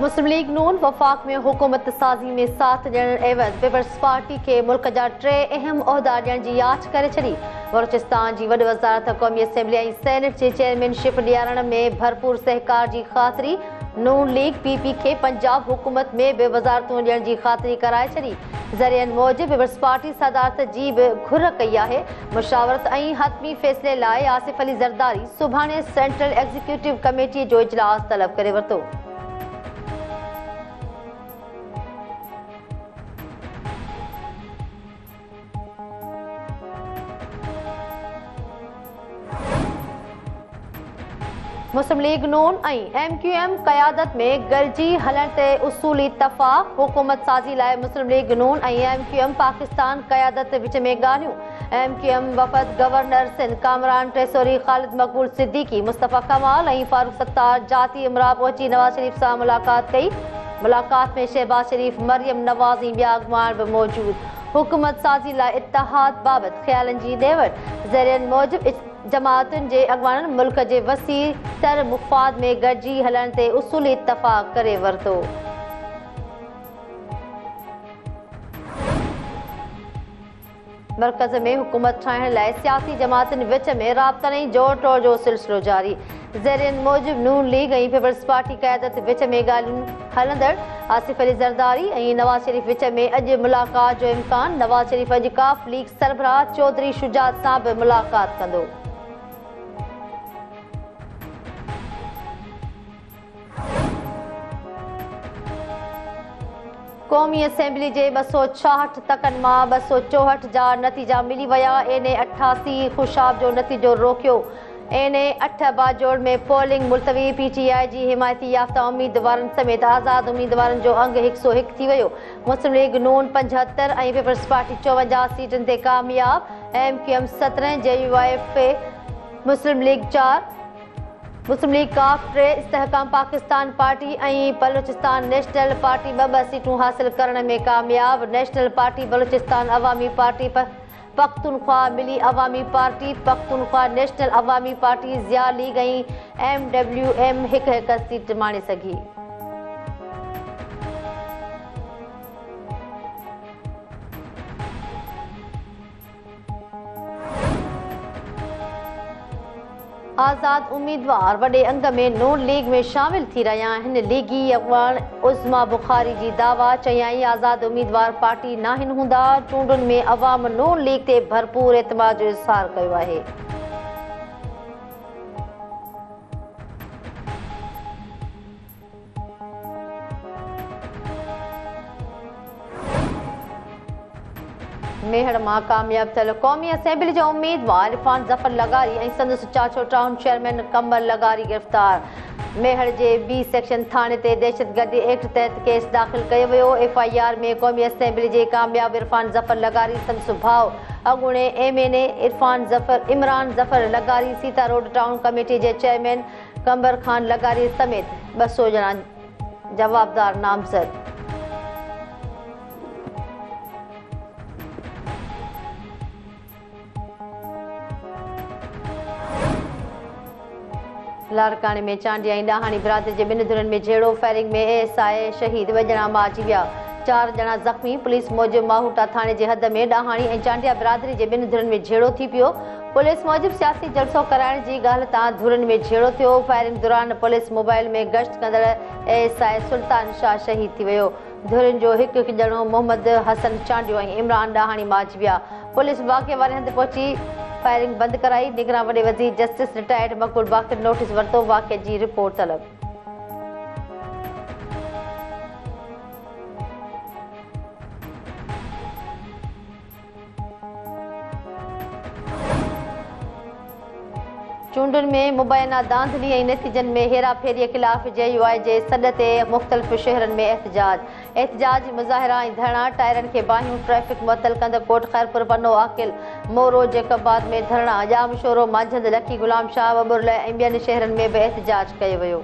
मुस्लिम league नून वफाक में हुकूमत साज़ी में साथ ॾियण एवज़ पीपल्स पार्टी के मुल्क जा 3 अहम उहिदा ॾियण जी याच करे छॾी। बलोचिस्तान जी वॾी वज़ारत क़ौमी असेंबली ऐं सेनेट जी चेयरमैनशिप ॾियारण में भरपूर सहकार जी ख़ातिरी। नून लीग PP खे पंजाब हुकूमत में बि वज़ारतूं ॾियण जी ख़ातिरी कराए छॾी। ज़रियनि मूजिब पीपल्स पार्टी सदारत जी बि घुर कई आहे। मुशावरत ऐं हतमी फ़ैसिले लाइ आसिफ अली ज़रदारी सुभाणे सेंट्रल एग्ज़ीक्यूटिव कमेटी जो इजलास तलब करे वरितो। मुस्लिम लीग नून ऐं MQM क़यादत में गॾिजी हलण ते उसूली इत्तफ़ाक़। हुकूमत साज़ी लाइ मुस्लिम लीग नून ऐं MQM पाकिस्तान क़यादत विच में ॻाल्हियूं। MQM वफ़द गवर्नर सिंध कामरान ट्रेज़ोरी ख़ालिद मक़बूल सिद्दीकी मुस्तफ़ा कमाल ऐं फारूक सत्तार जाती इमरा पहुची नवाज़ शरीफ़ सां मुलाक़ात कई। मुलाक़ात में शहबाज शरीफ़, मरियम नवाज़ ऐं ॿिया अॻुवान बि मौजूद। हुकूमत साज़ी लाइ इत्तिहाद बाबति ख़्यालनि जी ॾे वठि। ज़रियनि मूजिब जमातुनि जे अॻुवाननि मुल्क जे वसी तर मुफ़ाद में गॾिजी हलण ते उसूली इत्तफ़ाक़ करे वरितो। मरकज़ में हुकूमत ठाहिण लाइ सियासी जमातुनि विच में राब्तनि ऐं जोड़ टोड़ जो सिलसिलो जारी। ज़रियनि मूजिब नून लीग ऐं पीपल्स पार्टी क़यादत विच में ॻाल्हियूं हलंदड़। आसिफ अली ज़रदारी ऐं नवाज़ शरीफ़ विच में अॼु मुलाक़ात जो इम्कान। नवाज़ शरीफ़ अॼु काफ लीग सरबराह चौधरी शुजात सां बि मुलाक़ात कंदो। क़ौमी असेंबली जे 266 तकनि मां 264 जा नतीजा मिली विया। एने 88 ख़ुशाब जो नतीजो रोकियो। एने 8 बाजोड़ में पोलिंग मुलतवी। PTI जी हिमायती याफ़्ता उम्मीदवारनि समेत आज़ाद उम्मीदवारनि जो अंग 101 थी वियो। मुस्लिम लीग नून 75 ऐं पीपल्स पार्टी 54 सीटुनि ते कामयाब। MQM 17, JUIF मुस्लिम लीग 4, मुस्लिम लीग काफ 3, इस्तेहकाम पाकिस्तान पार्टी ऐं बलोचिस्तान नेशनल पार्टी 2 सीटूं हासिल करण में कामयाब। नेशनल पार्टी, बलोचिस्तान अवामी पार्टी, पख्तूनख्वा मिली अवामी पार्टी, पख्तूनख्वा नेशनल अवामी पार्टी, ज़िया लीग ऐं MWM हिक सीट माणे सघी। आज़ाद उम्मीदवार वॾे अंग में नून लीग में शामिल थी रहिया आहिनि। लीगी अॻुवान उज़मा बुखारी जी दावा चयाईं आज़ाद उम्मीदवार पार्टी नाहिनि हूंदा। चूंडुनि में अवाम नून लीग ते भरपूर एतमाद जो इज़हार कयो आहे। मेहड़ मां कामयाब थियल क़ौमी असेंबली जो उम्मीदवार इरफान ज़फ़र लगारी ऐं संदसि चाचो टाउन चेयरमैन कमर लगारी गिरफ़्तार। मेहड़ जे B सेक्शन थाणे ते दहशतगर्दी एक्ट तहत केस दाख़िल कयो वियो। FIR में क़ौमी असेंबली जे कामयाब इरफान ज़फ़र लगारी, संदसि भाउ अॻूणे MNA इमरान ज़फ़र लगारी, सीता रोड टाउन कमेटी जे चेयरमैन कमर खान लगारी समेत 200 ॼणा जवाबदार नामज़द। लारकाने में चांडिया ऐं ॾाहाणी बिरादरी जे 2 धुरनि में झेड़ो। फायरिंग में ASI शहीद, 2 ॼणा मारिजी विया, 4 ॼणा ज़ख़्मी। पुलिस मूजिब माहूटा थाणे जे हद में ॾाहाणी ऐं चांडिया बिरादरी जे 2 धुरनि में झेड़ो थी पियो। पुलिस मूजिब सियासी जलसो कराइण जी ॻाल्हि तां धुरनि में झेड़ो थियो। फायरिंग दौरान पुलिस मोबाइल में गश्त कंदड़ ASI सुल्तान शाह शहीद थी वियो। धुरनि जो हिकु ॼणो मोहम्मद हसन चांडियो ऐं इमरान ॾाहाणी मारिजी विया। पुलिस वाक़िए वारे हंधि पहुची फायरिंग बंदि कराई। निगरान वॾे वज़ीर जस्टिस रिटायर्ड मक़बूल बाक़िर नोटिस वरितो। वाक़िए जी रिपोर्ट तलब। चूंडुनि में मुबैना धांधली ऐं नतीजनि में हेराफेरीअ ख़िलाफ़ JUI जे सॾ ते मुख़्तलिफ़ शहरनि में एहतजाज मुज़ाहिरा ऐं धरना। टायरनि खे बाहियूं, ट्रैफ़िक मुअतल कंद। कोट ख़ैरपुर, पनो, आकिल, मोरो, जैकबाद में धरना। जाम शोरो, मांझंद, लखी, गुलाम शाह, वबुरल ऐं ॿियनि शहरनि में बि एहतजाज कयो वियो।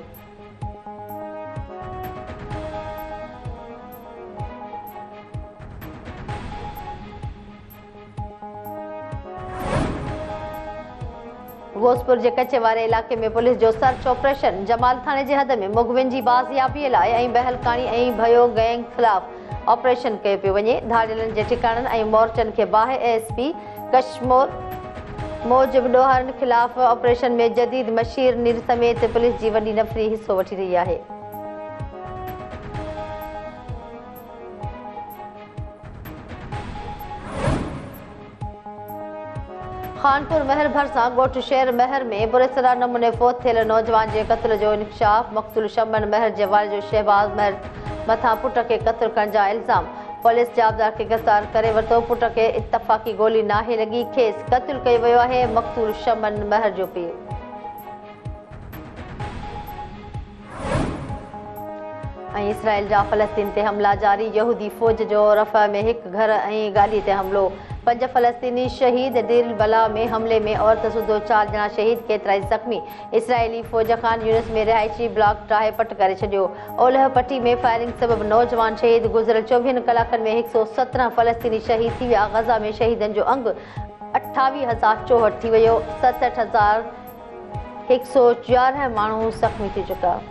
घोसपुर के कचे वारे इलाके में पुलिस जो सर्च ऑपरेशन। जमाल थाने के हद में मुगविन की बाज़ियाबी लाइ बहलकानी भयो गैंग खिलाफ ऑपरेशन किया पियो वञे। धाड़ियलनि के ठिकाननि मोर्चन के बाहि एसपी कश्मीर मौजब डोहरनि खिलाफ ऑपरेशन में जदीद मशीर नीर समेत पुलिस की वडी नफरी हिस्सो वठी रही है। खानपुर महर भरसा गोठ शहर महर में बुरेसरा नमूने फोत थियल नौजवान के कत्ल जो इंकशाफ। मक़तूल शमन महर के वाल जो शहबाज महर मथा पुट के कत्ल करण जा इल्जाम। पुलिस जाबदार के गिरफ्तार करे वरतो। पुट के इत्तफाकी गोली नाहे लगी। खेस कत्ल किया वियो है। मक़तूल शमन महर जो पीउ। इसराइल जा फलस्तीन ते हमला जारी। यहूदी फौज जो रफ़ा में एक घर गाड़ी ते हमलो। 5 फलस्तीनी शहीद। दिल बला में हमले में औरत सूदो 4 जना शहीद, केतराई जख्मी। इसराइली फौज खान यूनिस में रिहायशी ब्लॉक टाहे पट करे छो। ओलह पट्टी में फायरिंग सबब नौजवान शहीद। गुजरल 24 कलाकनि में 117 फलस्तीनी शहीद थी विया। गज़ा में शहीदन जो अंग 28,064 थी वियो। 67,111 माण्हू जख्मी थी चुका।